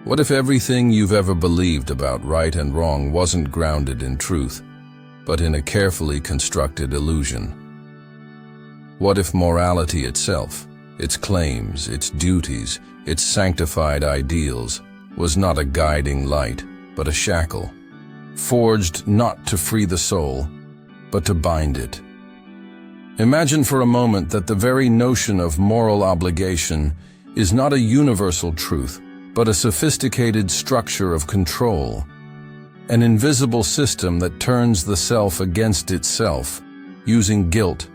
What if everything you've ever believed about right and wrong wasn't grounded in truth, but in a carefully constructed illusion? What if morality itself, its claims, its duties, its sanctified ideals, was not a guiding light, but a shackle, forged not to free the soul, but to bind it? Imagine for a moment that the very notion of moral obligation is not a universal truth, but a sophisticated structure of control, an invisible system that turns the self against itself, using guilt,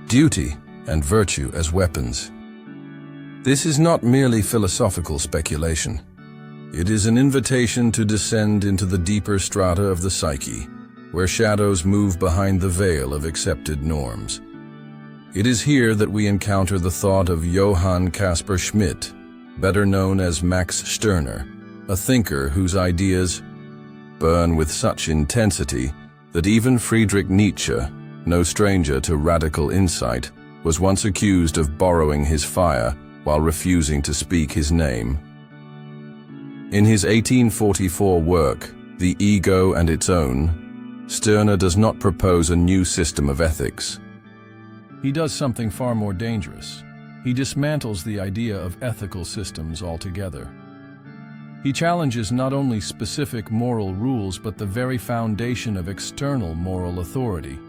duty, and virtue as weapons. This is not merely philosophical speculation. It is an invitation to descend into the deeper strata of the psyche, where shadows move behind the veil of accepted norms. It is here that we encounter the thought of Johann Caspar Schmidt, better known as Max Stirner, a thinker whose ideas burn with such intensity that even Friedrich Nietzsche, no stranger to radical insight, was once accused of borrowing his fire while refusing to speak his name. In his 1844 work, The Ego and Its Own, Stirner does not propose a new system of ethics. He does something far more dangerous. He dismantles the idea of ethical systems altogether. He challenges not only specific moral rules but the very foundation of external moral authority.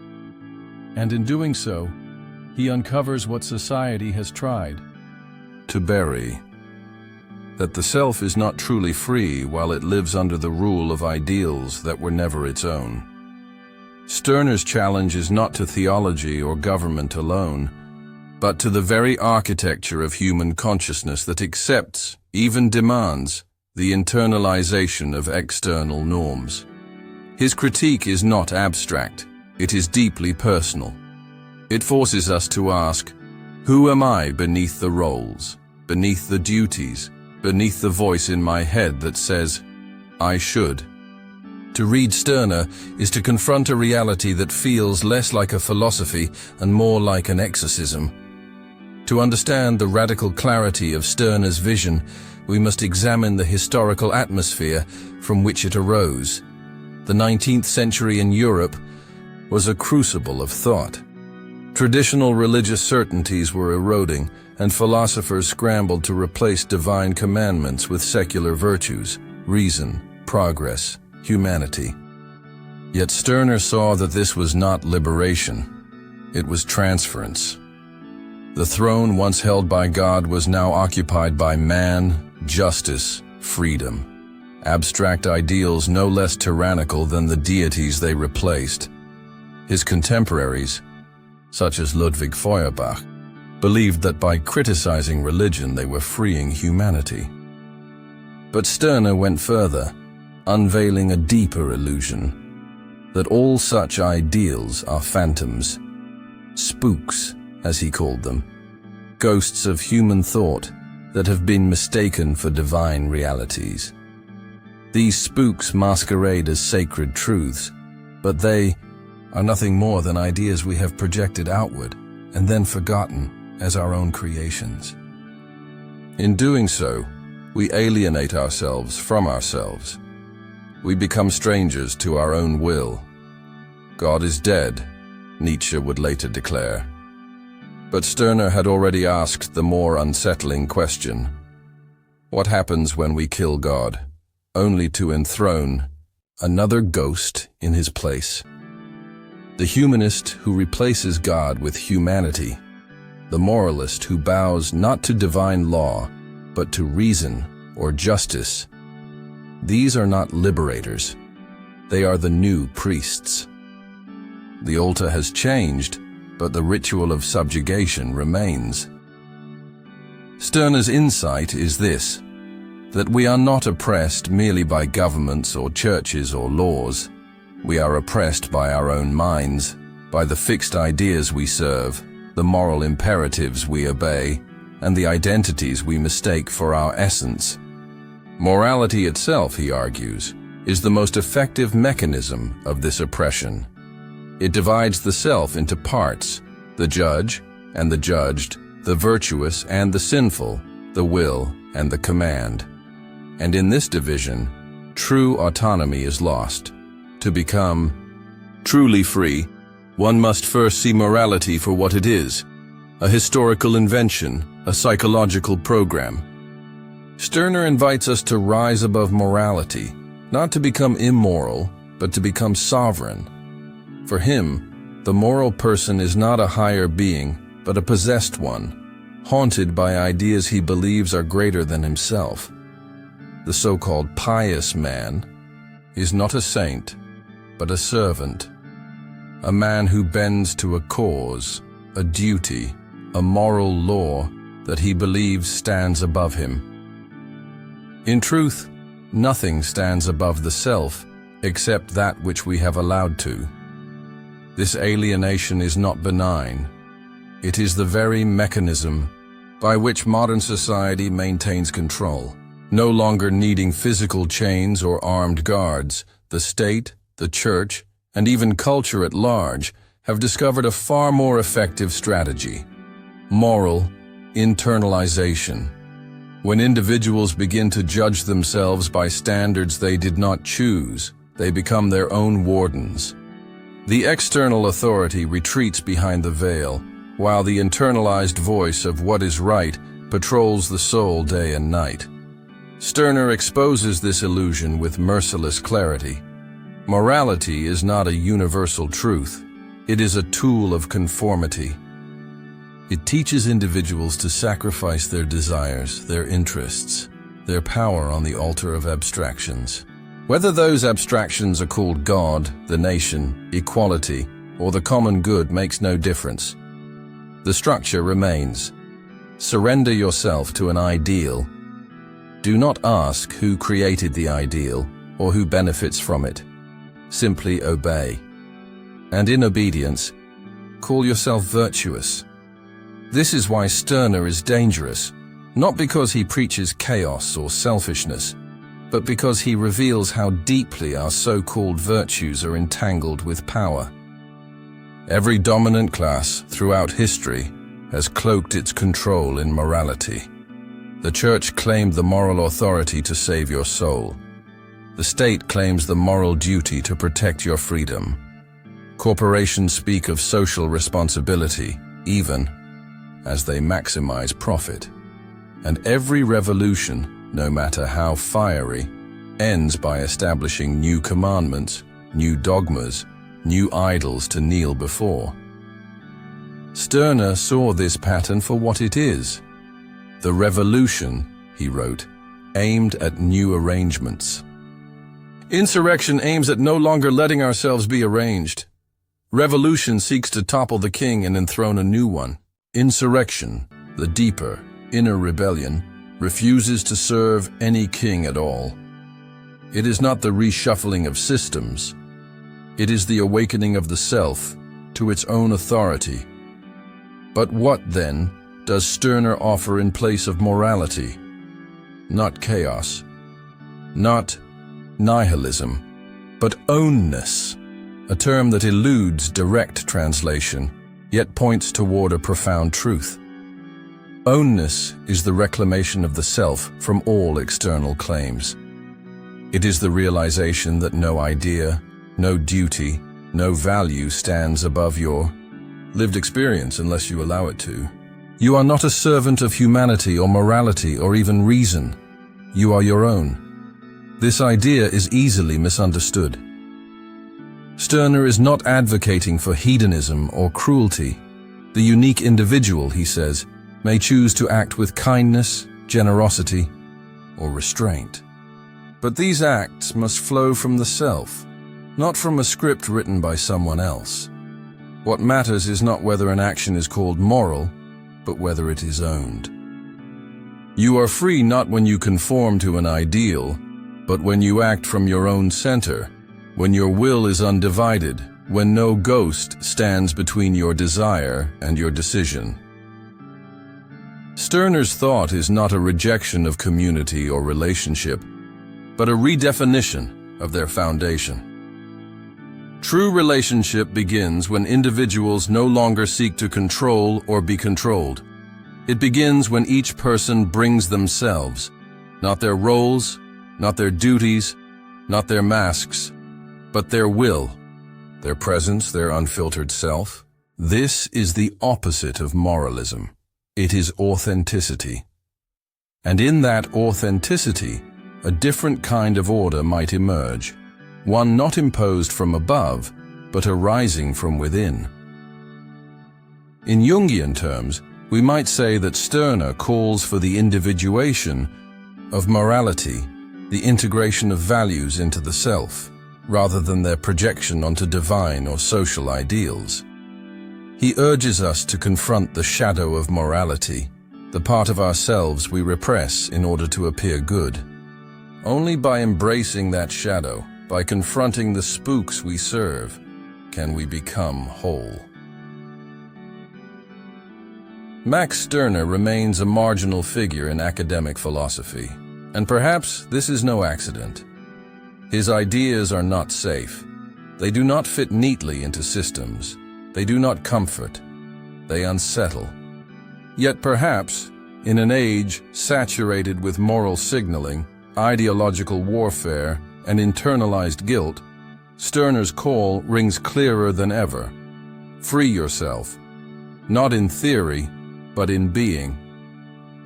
And in doing so, he uncovers what society has tried to bury: that the self is not truly free while it lives under the rule of ideals that were never its own. Stirner's challenge is not to theology or government alone, but to the very architecture of human consciousness that accepts, even demands, the internalization of external norms. His critique is not abstract, it is deeply personal. It forces us to ask, who am I beneath the roles, beneath the duties, beneath the voice in my head that says, I should? To read Stirner is to confront a reality that feels less like a philosophy and more like an exorcism. To understand the radical clarity of Stirner's vision, we must examine the historical atmosphere from which it arose. The 19th century in Europe was a crucible of thought. Traditional religious certainties were eroding, and philosophers scrambled to replace divine commandments with secular virtues, reason, progress, humanity. Yet Stirner saw that this was not liberation, it was transference. The throne once held by God was now occupied by man, justice, freedom. Abstract ideals no less tyrannical than the deities they replaced. His contemporaries, such as Ludwig Feuerbach, believed that by criticizing religion they were freeing humanity. But Stirner went further, unveiling a deeper illusion, that all such ideals are phantoms, spooks, as he called them, ghosts of human thought that have been mistaken for divine realities. These spooks masquerade as sacred truths, but they are nothing more than ideas we have projected outward and then forgotten as our own creations. In doing so, we alienate ourselves from ourselves. We become strangers to our own will. God is dead, Nietzsche would later declare. But Stirner had already asked the more unsettling question: what happens when we kill God, only to enthrone another ghost in his place? The humanist who replaces God with humanity, the moralist who bows not to divine law, but to reason or justice. These are not liberators. They are the new priests. The altar has changed, but the ritual of subjugation remains. Stirner's insight is this: that we are not oppressed merely by governments or churches or laws. We are oppressed by our own minds, by the fixed ideas we serve, the moral imperatives we obey, and the identities we mistake for our essence. Morality itself, he argues, is the most effective mechanism of this oppression. It divides the self into parts: the judge and the judged, the virtuous and the sinful, the will and the command. And in this division, true autonomy is lost. To become truly free, one must first see morality for what it is, a historical invention, a psychological program. Stirner invites us to rise above morality, not to become immoral, but to become sovereign. For him, the moral person is not a higher being, but a possessed one, haunted by ideas he believes are greater than himself. The so-called pious man is not a saint, but a servant, a man who bends to a cause, a duty, a moral law that he believes stands above him. In truth, nothing stands above the self except that which we have allowed to. This alienation is not benign. It is the very mechanism by which modern society maintains control. No longer needing physical chains or armed guards, the state, the church, and even culture at large have discovered a far more effective strategy: moral internalization. When individuals begin to judge themselves by standards they did not choose, they become their own wardens. The external authority retreats behind the veil, while the internalized voice of what is right patrols the soul day and night. Stirner exposes this illusion with merciless clarity. Morality is not a universal truth. It is a tool of conformity. It teaches individuals to sacrifice their desires, their interests, their power on the altar of abstractions. Whether those abstractions are called God, the nation, equality, or the common good makes no difference. The structure remains. Surrender yourself to an ideal. Do not ask who created the ideal or who benefits from it. Simply obey. And in obedience, call yourself virtuous. This is why Stirner is dangerous, not because he preaches chaos or selfishness, but because he reveals how deeply our so-called virtues are entangled with power. Every dominant class throughout history has cloaked its control in morality. The church claimed the moral authority to save your soul. The state claims the moral duty to protect your freedom. Corporations speak of social responsibility, even as they maximize profit. And every revolution, no matter how fiery, ends by establishing new commandments, new dogmas, new idols to kneel before. Stirner saw this pattern for what it is. The revolution, he wrote, aimed at new arrangements. Insurrection aims at no longer letting ourselves be arranged. Revolution seeks to topple the king and enthrone a new one. Insurrection, the deeper, inner rebellion, refuses to serve any king at all. It is not the reshuffling of systems. It is the awakening of the self to its own authority. But what, then, does Stirner offer in place of morality? Not chaos, not nihilism, but ownness, a term that eludes direct translation, yet points toward a profound truth. Ownness is the reclamation of the self from all external claims. It is the realization that no idea, no duty, no value stands above your lived experience unless you allow it to. You are not a servant of humanity or morality or even reason. You are your own. This idea is easily misunderstood. Stirner is not advocating for hedonism or cruelty. The unique individual, he says, may choose to act with kindness, generosity, or restraint. But these acts must flow from the self, not from a script written by someone else. What matters is not whether an action is called moral, but whether it is owned. You are free not when you conform to an ideal, but when you act from your own center, when your will is undivided, when no ghost stands between your desire and your decision. Stirner's thought is not a rejection of community or relationship, but a redefinition of their foundation. True relationship begins when individuals no longer seek to control or be controlled. It begins when each person brings themselves, not their roles, not their duties, not their masks, but their will, their presence, their unfiltered self. This is the opposite of moralism. It is authenticity. And in that authenticity, a different kind of order might emerge, one not imposed from above, but arising from within. In Jungian terms, we might say that Stirner calls for the individuation of morality, the integration of values into the self, rather than their projection onto divine or social ideals. He urges us to confront the shadow of morality, the part of ourselves we repress in order to appear good. Only by embracing that shadow, by confronting the spooks we serve, can we become whole. Max Stirner remains a marginal figure in academic philosophy, and perhaps this is no accident. His ideas are not safe. They do not fit neatly into systems. They do not comfort. They unsettle. Yet perhaps, in an age saturated with moral signaling, ideological warfare, and internalized guilt, Stirner's call rings clearer than ever. Free yourself, not in theory, but in being.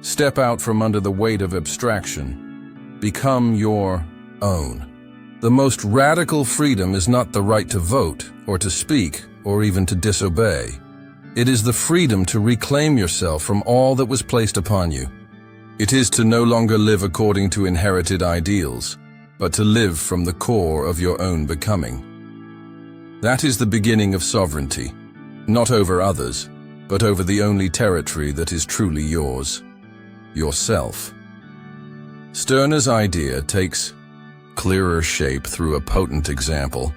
Step out from under the weight of abstraction. Become your own. The most radical freedom is not the right to vote, or to speak, or even to disobey. It is the freedom to reclaim yourself from all that was placed upon you. It is to no longer live according to inherited ideals, but to live from the core of your own becoming. That is the beginning of sovereignty, not over others, but over the only territory that is truly yours, yourself. Stirner's idea takes clearer shape through a potent example.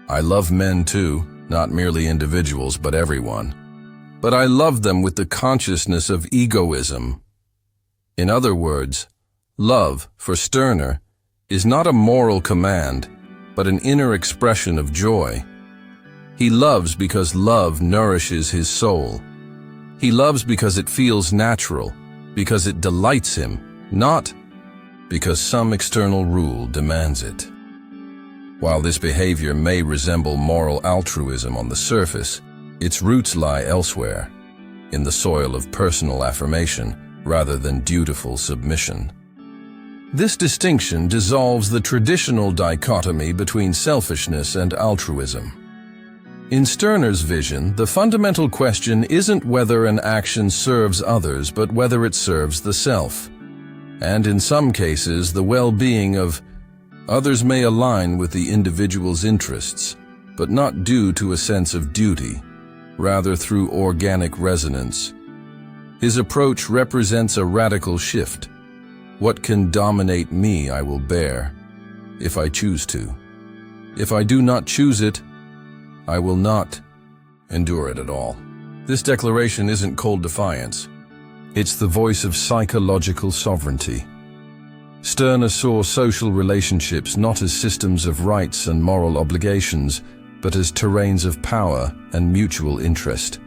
I love men too, not merely individuals, but everyone. But I love them with the consciousness of egoism. In other words, love, for Stirner, is not a moral command, but an inner expression of joy. He loves because love nourishes his soul. He loves because it feels natural, because it delights him, not because some external rule demands it. While this behavior may resemble moral altruism on the surface, its roots lie elsewhere, in the soil of personal affirmation rather than dutiful submission. This distinction dissolves the traditional dichotomy between selfishness and altruism. In Stirner's vision, the fundamental question isn't whether an action serves others, but whether it serves the self. And in some cases, the well-being of others may align with the individual's interests, but not due to a sense of duty, rather through organic resonance. His approach represents a radical shift. What can dominate me I will bear, if I choose to. If I do not choose it, I will not endure it at all. This declaration isn't cold defiance. It's the voice of psychological sovereignty. Stirner saw social relationships not as systems of rights and moral obligations, but as terrains of power and mutual interest.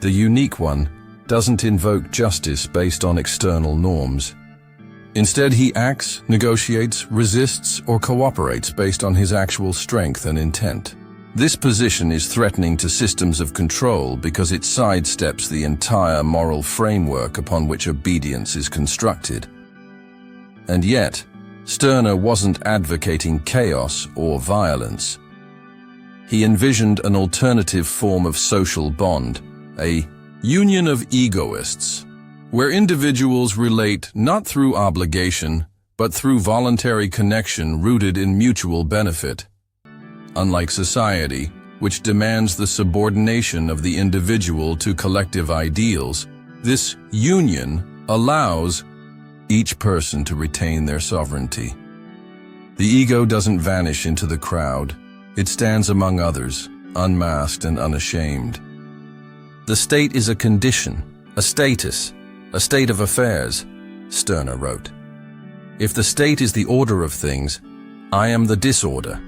The unique one doesn't invoke justice based on external norms. Instead, he acts, negotiates, resists, or cooperates based on his actual strength and intent. This position is threatening to systems of control because it sidesteps the entire moral framework upon which obedience is constructed. And yet, Stirner wasn't advocating chaos or violence. He envisioned an alternative form of social bond, a union of egoists, where individuals relate not through obligation, but through voluntary connection rooted in mutual benefit. Unlike society, which demands the subordination of the individual to collective ideals, this union allows each person to retain their sovereignty. The ego doesn't vanish into the crowd. It stands among others, unmasked and unashamed. The state is a condition, a status, a state of affairs, Stirner wrote. If the state is the order of things, I am the disorder.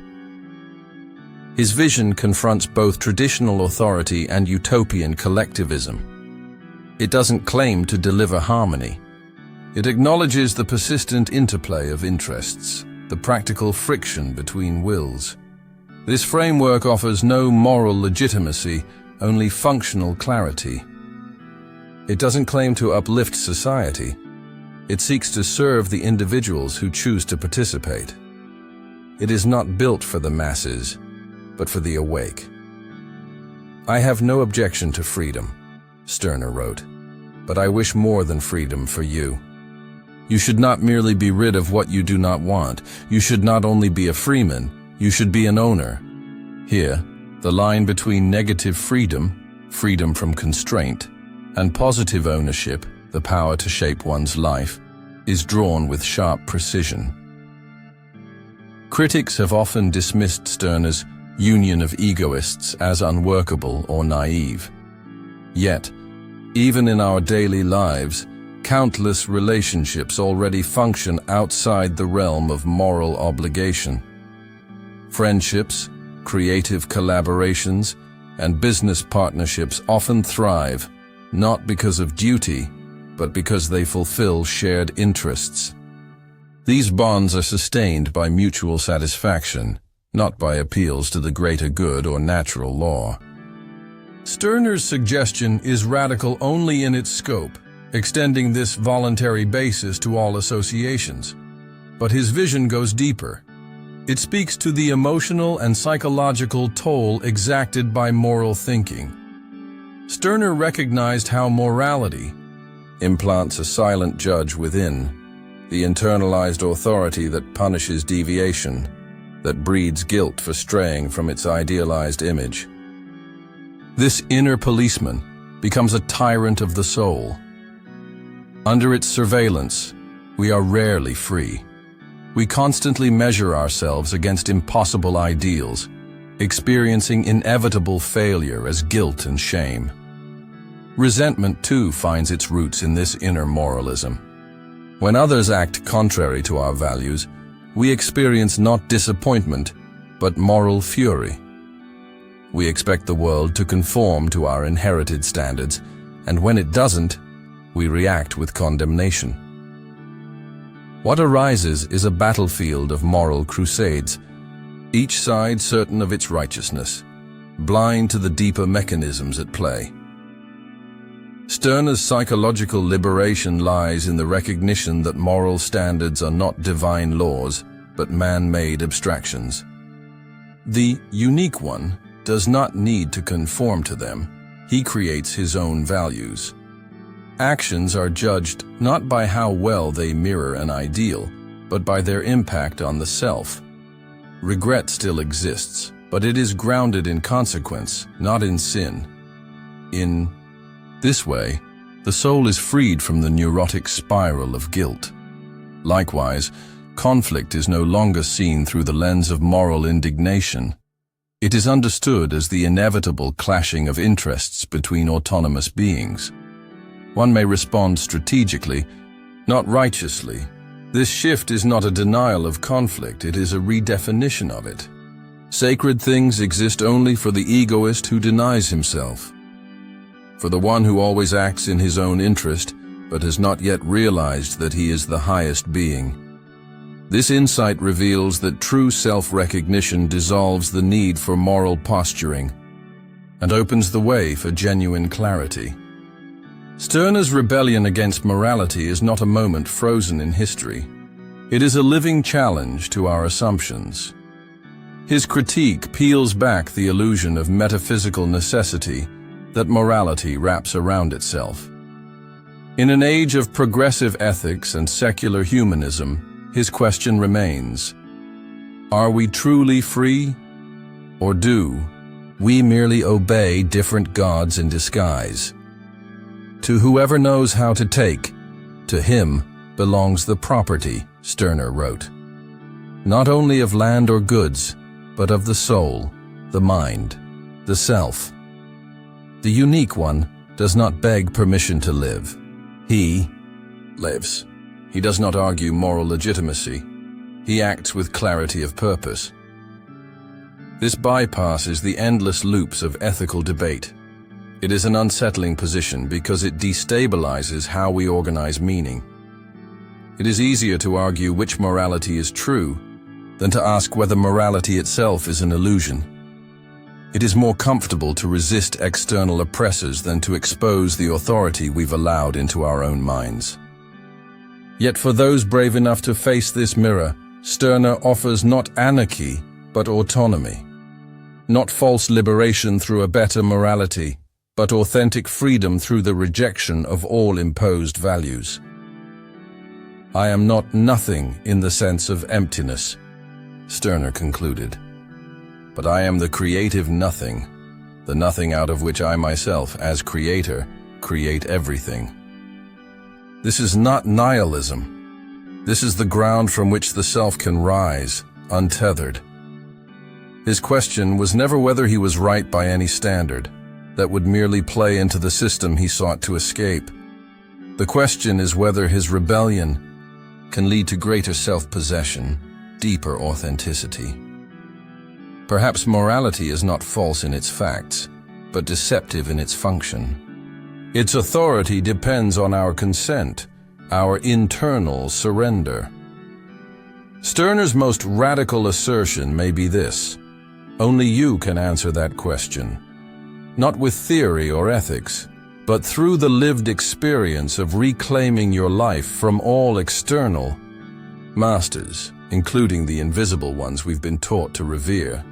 His vision confronts both traditional authority and utopian collectivism. It doesn't claim to deliver harmony. It acknowledges the persistent interplay of interests, the practical friction between wills. This framework offers no moral legitimacy, only functional clarity. It doesn't claim to uplift society. It seeks to serve the individuals who choose to participate. It is not built for the masses, but for the awake. I have no objection to freedom, Stirner wrote, but I wish more than freedom for you. You should not merely be rid of what you do not want. You should not only be a freeman, you should be an owner. Here, the line between negative freedom, freedom from constraint, and positive ownership, the power to shape one's life, is drawn with sharp precision. Critics have often dismissed Stirner's union of egoists as unworkable or naive. Yet, even in our daily lives, countless relationships already function outside the realm of moral obligation. Friendships, creative collaborations, and business partnerships often thrive, not because of duty, but because they fulfill shared interests. These bonds are sustained by mutual satisfaction, not by appeals to the greater good or natural law. Stirner's suggestion is radical only in its scope, extending this voluntary basis to all associations. But his vision goes deeper. It speaks to the emotional and psychological toll exacted by moral thinking. Stirner recognized how morality implants a silent judge within, the internalized authority that punishes deviation, that breeds guilt for straying from its idealized image. This inner policeman becomes a tyrant of the soul. Under its surveillance, we are rarely free. We constantly measure ourselves against impossible ideals, experiencing inevitable failure as guilt and shame. Resentment, too, finds its roots in this inner moralism. When others act contrary to our values, we experience not disappointment, but moral fury. We expect the world to conform to our inherited standards, and when it doesn't, we react with condemnation. What arises is a battlefield of moral crusades, each side certain of its righteousness, blind to the deeper mechanisms at play. Stirner's psychological liberation lies in the recognition that moral standards are not divine laws, but man-made abstractions. The unique one does not need to conform to them. He creates his own values. Actions are judged not by how well they mirror an ideal, but by their impact on the self. Regret still exists, but it is grounded in consequence, not in sin. In this way, the soul is freed from the neurotic spiral of guilt. Likewise, conflict is no longer seen through the lens of moral indignation. It is understood as the inevitable clashing of interests between autonomous beings. One may respond strategically, not righteously. This shift is not a denial of conflict, it is a redefinition of it. Sacred things exist only for the egoist who denies himself. For the one who always acts in his own interest, but has not yet realized that he is the highest being. This insight reveals that true self-recognition dissolves the need for moral posturing and opens the way for genuine clarity. Stirner's rebellion against morality is not a moment frozen in history. It is a living challenge to our assumptions. His critique peels back the illusion of metaphysical necessity that morality wraps around itself. In an age of progressive ethics and secular humanism, his question remains: are we truly free? Or do we merely obey different gods in disguise? To whoever knows how to take, to him belongs the property, Stirner wrote. Not only of land or goods, but of the soul, the mind, the self. The unique one does not beg permission to live. He lives. He does not argue moral legitimacy. He acts with clarity of purpose. This bypasses the endless loops of ethical debate. It is an unsettling position because it destabilizes how we organize meaning. It is easier to argue which morality is true than to ask whether morality itself is an illusion. It is more comfortable to resist external oppressors than to expose the authority we've allowed into our own minds. Yet for those brave enough to face this mirror, Stirner offers not anarchy, but autonomy. Not false liberation through a better morality, but authentic freedom through the rejection of all imposed values. I am not nothing in the sense of emptiness, Stirner concluded, but I am the creative nothing, the nothing out of which I myself, as creator, create everything. This is not nihilism. This is the ground from which the self can rise, untethered. His question was never whether he was right by any standard that would merely play into the system he sought to escape. The question is whether his rebellion can lead to greater self-possession, deeper authenticity. Perhaps morality is not false in its facts, but deceptive in its function. Its authority depends on our consent, our internal surrender. Stirner's most radical assertion may be this: only you can answer that question. Not with theory or ethics, but through the lived experience of reclaiming your life from all external masters, including the invisible ones we've been taught to revere.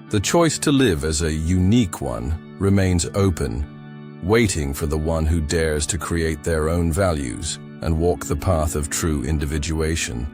The choice to live as a unique one remains open, waiting for the one who dares to create their own values and walk the path of true individuation.